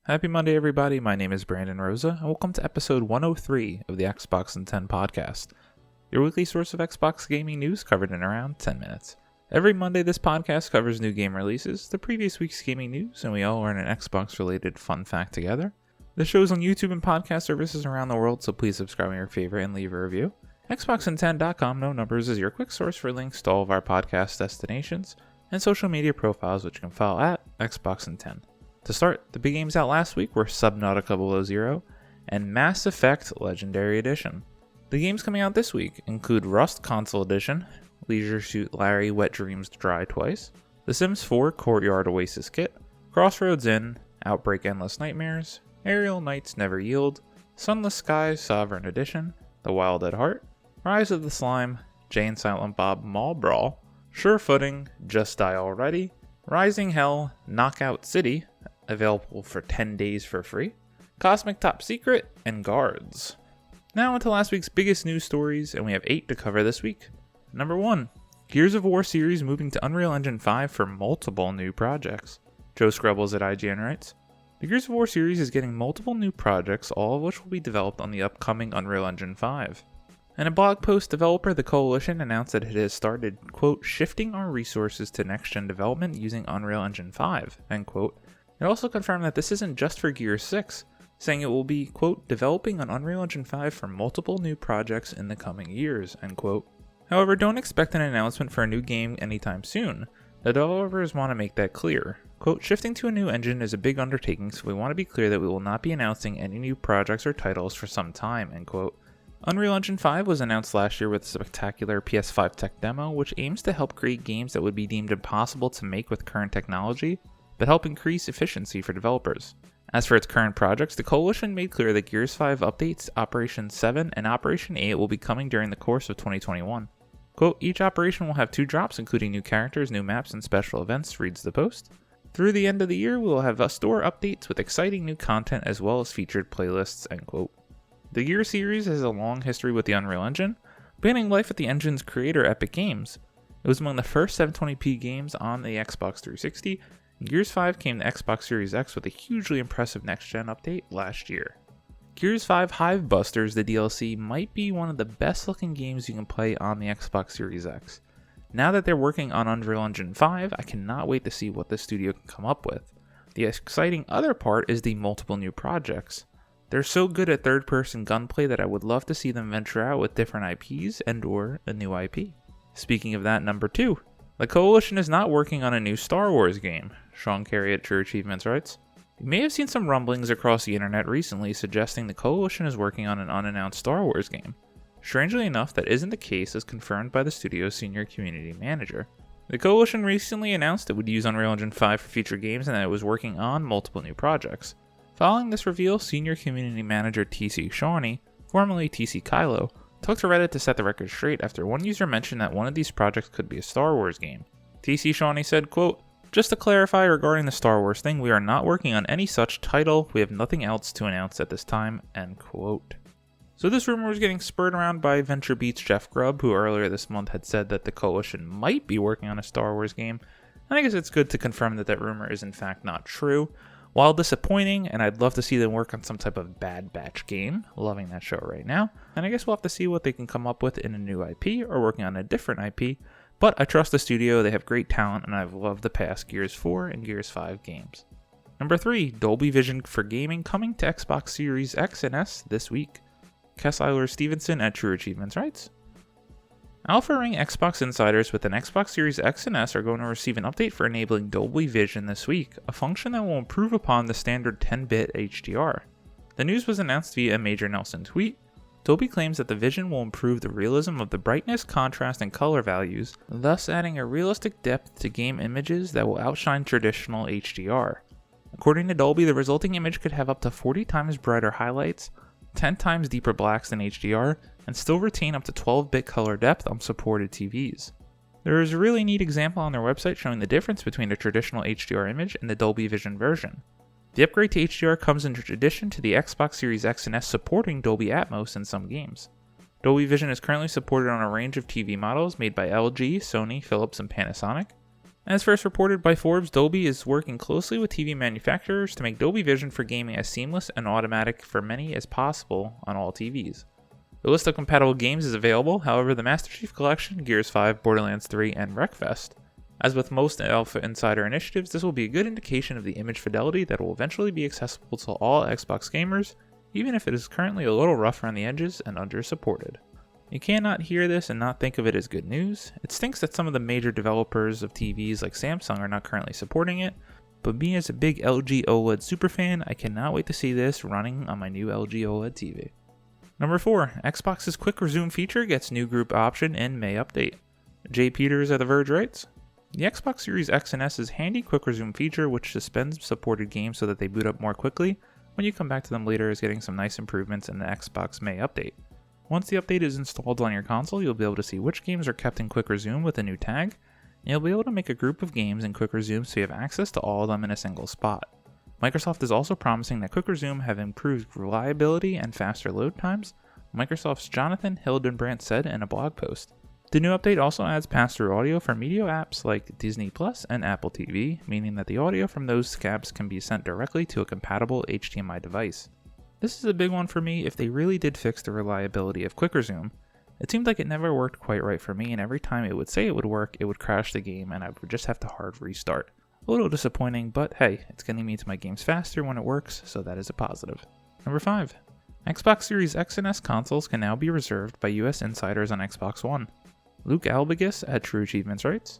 Happy Monday, everybody. My name is Brandon Rosa, and welcome to episode 103 of the Xbox in 10 podcast, your weekly source of Xbox gaming news covered in around 10 minutes. Every Monday, this podcast covers new game releases, the previous week's gaming news, and we all learn an Xbox-related fun fact together. The show's on YouTube and podcast services around the world, so please subscribe on your favorite and leave a review. Xboxin10.com, no numbers, is your quick source for links to all of our podcast destinations and social media profiles, which you can follow at Xboxin10. To start, the big games out last week were Subnautica Below Zero and Mass Effect Legendary Edition. The games coming out this week include Rust Console Edition, Leisure Suit Larry Wet Dreams Dry Twice, The Sims 4 Courtyard Oasis Kit, Crossroads Inn, Outbreak Endless Nightmares, Aerial Knights Never Yield, Sunless Skies Sovereign Edition, The Wild at Heart, Rise of the Slime, Jay and Silent Bob Mall Brawl, Sure Footing, Just Die Already, Rising Hell, Knockout City, available for 10 days for free, Cosmic Top Secret, and Guards. Now into last week's biggest news stories, and we have 8 to cover this week. Number 1. Gears of War series moving to Unreal Engine 5 for multiple new projects. Joe Scrubbles at IGN writes, the Gears of War series is getting multiple new projects, all of which will be developed on the upcoming Unreal Engine 5. In a blog post, developer The Coalition announced that it has started, quote, shifting our resources to next-gen development using Unreal Engine 5, end quote. It also confirmed that this isn't just for Gears 6, saying it will be, quote, developing on Unreal Engine 5 for multiple new projects in the coming years, end quote. However, don't expect an announcement for a new game anytime soon. The developers want to make that clear. Quote, shifting to a new engine is a big undertaking, so we want to be clear that we will not be announcing any new projects or titles for some time, end quote. Unreal Engine 5 was announced last year with a spectacular PS5 tech demo, which aims to help create games that would be deemed impossible to make with current technology, but help increase efficiency for developers. As for its current projects, the Coalition made clear that Gears 5 updates Operation 7 and Operation 8 will be coming during the course of 2021. Quote, each operation will have 2 drops, including new characters, new maps, and special events, reads the post. Through the end of the year, we will have store updates with exciting new content as well as featured playlists, end quote. The Gears series has a long history with the Unreal Engine, beginning life with the engine's creator, Epic Games. It was among the first 720p games on the Xbox 360, and Gears 5 came to Xbox Series X with a hugely impressive next-gen update last year. Gears 5 Hive Busters, the DLC, might be one of the best-looking games you can play on the Xbox Series X. Now that they're working on Unreal Engine 5, I cannot wait to see what the studio can come up with. The exciting other part is the multiple new projects. They're so good at third-person gunplay that I would love to see them venture out with different IPs and/or a new IP. Speaking of that, number 2. The Coalition is not working on a new Star Wars game, Sean Carey at True Achievements writes. You may have seen some rumblings across the internet recently suggesting the Coalition is working on an unannounced Star Wars game. Strangely enough, that isn't the case as confirmed by the studio's senior community manager. The Coalition recently announced it would use Unreal Engine 5 for future games and that it was working on multiple new projects. Following this reveal, senior community manager TC Shawnee, formerly TC Kylo, took to Reddit to set the record straight after one user mentioned that one of these projects could be a Star Wars game. TC Shawnee said, quote, just to clarify regarding the Star Wars thing, we are not working on any such title, we have nothing else to announce at this time, end quote. So this rumor was getting spurred around by VentureBeat's Jeff Grubb, who earlier this month had said that the Coalition might be working on a Star Wars game, and I guess it's good to confirm that that rumor is in fact not true. While disappointing, and I'd love to see them work on some type of Bad Batch game, loving that show right now, and I guess we'll have to see what they can come up with in a new IP or working on a different IP, but I trust the studio, they have great talent, and I've loved the past Gears 4 and Gears 5 games. Number 3, Dolby Vision for gaming coming to Xbox Series X and S this week. Kessler Stevenson at True Achievements writes, Alpha Ring Xbox insiders with an Xbox Series X and S are going to receive an update for enabling Dolby Vision this week, a function that will improve upon the standard 10-bit HDR. The news was announced via a Major Nelson tweet. Dolby claims that the Vision will improve the realism of the brightness, contrast, and color values, thus adding a realistic depth to game images that will outshine traditional HDR. According to Dolby, the resulting image could have up to 40 times brighter highlights, 10 times deeper blacks than HDR, and still retain up to 12-bit color depth on supported TVs. There is a really neat example on their website showing the difference between a traditional HDR image and the Dolby Vision version. The upgrade to HDR comes in addition to the Xbox Series X and S supporting Dolby Atmos in some games. Dolby Vision is currently supported on a range of TV models made by LG, Sony, Philips, and Panasonic. As first reported by Forbes, Dolby is working closely with TV manufacturers to make Dolby Vision for gaming as seamless and automatic for many as possible on all TVs. The list of compatible games is available, however the Master Chief Collection, Gears 5, Borderlands 3, and Wreckfest. As with most Alpha Insider initiatives, this will be a good indication of the image fidelity that will eventually be accessible to all Xbox gamers, even if it is currently a little rough around the edges and under-supported. You cannot hear this and not think of it as good news. It stinks that some of the major developers of TVs like Samsung are not currently supporting it, but me as a big LG OLED superfan, I cannot wait to see this running on my new LG OLED TV. Number 4, Xbox's Quick Resume feature gets new group option in May update. Jay Peters of The Verge writes, the Xbox Series X and S's handy Quick Resume feature, which suspends supported games so that they boot up more quickly when you come back to them later, is getting some nice improvements in the Xbox May update. Once the update is installed on your console, you'll be able to see which games are kept in Quick Resume with a new tag, and you'll be able to make a group of games in Quick Resume so you have access to all of them in a single spot. Microsoft is also promising that Quick Resume have improved reliability and faster load times, Microsoft's Jonathan Hildenbrandt said in a blog post. The new update also adds pass-through audio for media apps like Disney Plus and Apple TV, meaning that the audio from those apps can be sent directly to a compatible HDMI device. This is a big one for me if they really did fix the reliability of Quick Resume. It seemed like it never worked quite right for me, and every time it would say it would work, it would crash the game and I would just have to hard restart. A little disappointing, but hey, it's getting me to my games faster when it works, so that is a positive. Number 5. Xbox Series X and S consoles can now be reserved by US insiders on Xbox One. Luke Albigis at True Achievements writes,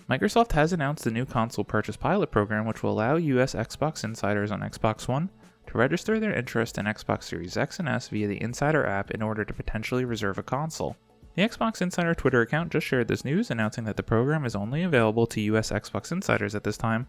Microsoft has announced the new console purchase pilot program which will allow US Xbox insiders on Xbox One to register their interest in Xbox Series X and S via the Insider app in order to potentially reserve a console. The Xbox Insider Twitter account just shared this news, announcing that the program is only available to US Xbox insiders at this time,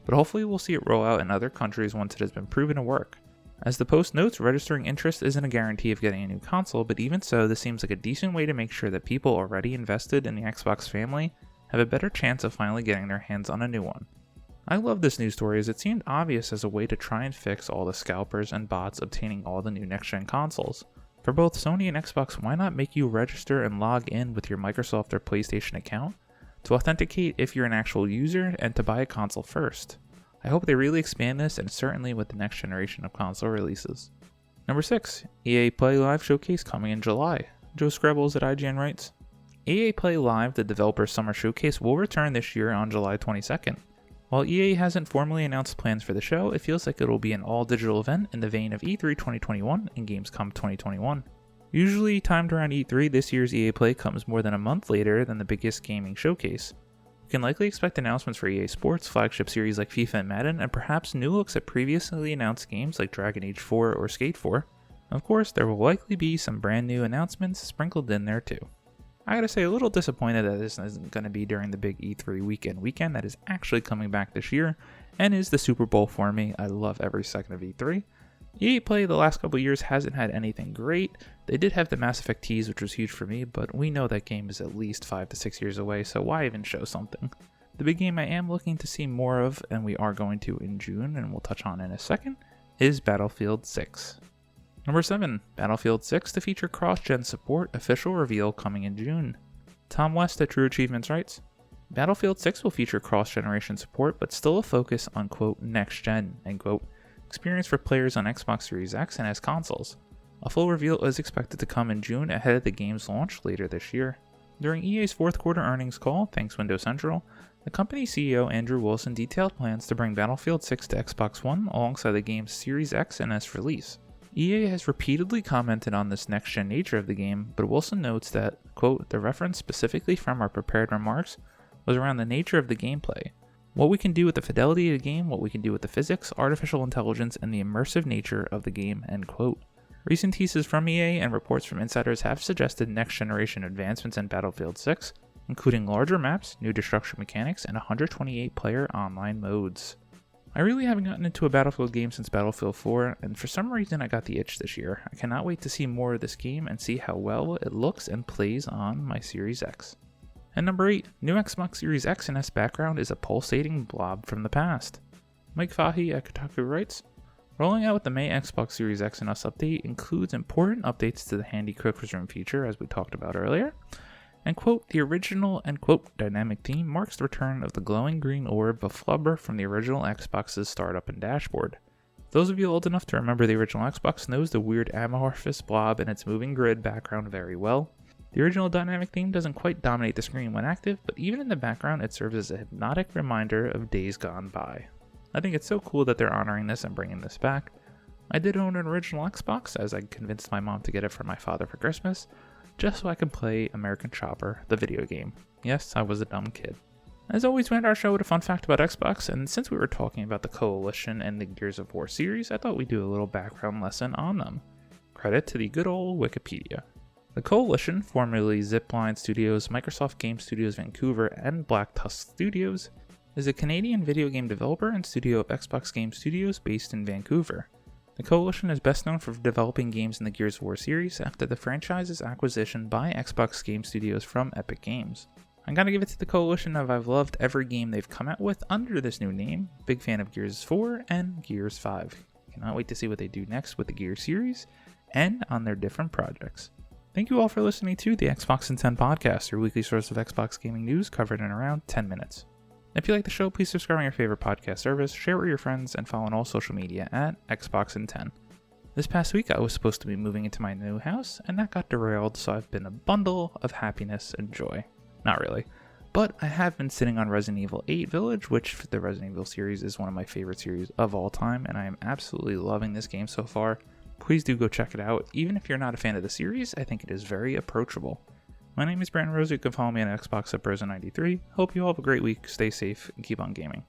but hopefully we'll see it roll out in other countries once it has been proven to work. As the post notes, registering interest isn't a guarantee of getting a new console, but even so, this seems like a decent way to make sure that people already invested in the Xbox family have a better chance of finally getting their hands on a new one. I love this news story as it seemed obvious as a way to try and fix all the scalpers and bots obtaining all the new next-gen consoles. For both Sony and Xbox, why not make you register and log in with your Microsoft or PlayStation account to authenticate if you're an actual user and to buy a console first? I hope they really expand this, and certainly with the next generation of console releases. Number 6, EA Play Live Showcase coming in July. Joe Screbbles at IGN writes, EA Play Live, the developer summer showcase, will return this year on July 22nd. While EA hasn't formally announced plans for the show, it feels like it will be an all-digital event in the vein of E3 2021 and Gamescom 2021. Usually timed around E3, this year's EA Play comes more than a month later than the biggest gaming showcase. We can likely expect announcements for EA Sports, flagship series like FIFA and Madden, and perhaps new looks at previously announced games like Dragon Age 4 or Skate 4. Of course, there will likely be some brand new announcements sprinkled in there too. I gotta say, a little disappointed that this isn't going to be during the big E3 weekend that is actually coming back this year, and is the Super Bowl for me. I love every second of E3. EA Play the last couple years hasn't had anything great. They did have the Mass Effect tease, which was huge for me, but we know that game is at least 5 to 6 years away, so why even show something? The big game I am looking to see more of, and we are going to in June, and we'll touch on in a second, is Battlefield 6. Number 7, Battlefield 6 to feature cross-gen support, official reveal coming in June. Tom West at True Achievements writes, Battlefield 6 will feature cross-generation support, but still a focus on, quote, next-gen, end quote, experience for players on Xbox Series X and S consoles. A full reveal is expected to come in June ahead of the game's launch later this year. During EA's fourth quarter earnings call, thanks Windows Central, the company's CEO Andrew Wilson detailed plans to bring Battlefield 6 to Xbox One alongside the game's Series X and S release. EA has repeatedly commented on this next-gen nature of the game, but Wilson notes that, quote, the reference specifically from our prepared remarks was around the nature of the gameplay. What we can do with the fidelity of the game, what we can do with the physics, artificial intelligence, and the immersive nature of the game, end quote. Recent teases from EA and reports from insiders have suggested next-generation advancements in Battlefield 6, including larger maps, new destruction mechanics, and 128-player online modes. I really haven't gotten into a Battlefield game since Battlefield 4, and for some reason I got the itch this year. I cannot wait to see more of this game and see how well it looks and plays on my Series X. And number 8, new Xbox Series X and S background is a pulsating blob from the past. Mike Fahey at Kotaku writes, rolling out with the May Xbox Series X and S update includes important updates to the handy quick resume feature as we talked about earlier, And quote, the original and quote, dynamic theme marks the return of the glowing green orb of flubber from the original Xbox's startup and dashboard. Those of you old enough to remember the original Xbox knows the weird amorphous blob and its moving grid background very well. The original dynamic theme doesn't quite dominate the screen when active, but even in the background it serves as a hypnotic reminder of days gone by. I think it's so cool that they're honoring this and bringing this back. I did own an original Xbox, as I convinced my mom to get it for my father for Christmas, just so I can play American Chopper, the video game. Yes, I was a dumb kid. As always, we end our show with a fun fact about Xbox, and since we were talking about the Coalition and the Gears of War series, I thought we'd do a little background lesson on them. Credit to the good old Wikipedia. The Coalition, formerly Zipline Studios, Microsoft Game Studios Vancouver, and Black Tusk Studios, is a Canadian video game developer and studio of Xbox Game Studios based in Vancouver. The Coalition is best known for developing games in the Gears of War series after the franchise's acquisition by Xbox Game Studios from Epic Games. I gotta give it to the Coalition of I've loved every game they've come out with under this new name. Big fan of Gears 4 and Gears 5. Cannot wait to see what they do next with the Gears series and on their different projects. Thank you all for listening to the Xbox in 10 podcast, your weekly source of Xbox gaming news covered in around 10 minutes. If you like the show, please subscribe on your favorite podcast service, share it with your friends, and follow on all social media at Xbox in 10. This past week, I was supposed to be moving into my new house, and that got derailed, so I've been a bundle of happiness and joy. Not really. But I have been sitting on Resident Evil 8 Village, which the Resident Evil series is one of my favorite series of all time, and I am absolutely loving this game so far. Please do go check it out. Even if you're not a fan of the series, I think it is very approachable. My name is Brandon Rosa. You can follow me on Xbox at Brosa93. Hope you all have a great week, stay safe, and keep on gaming.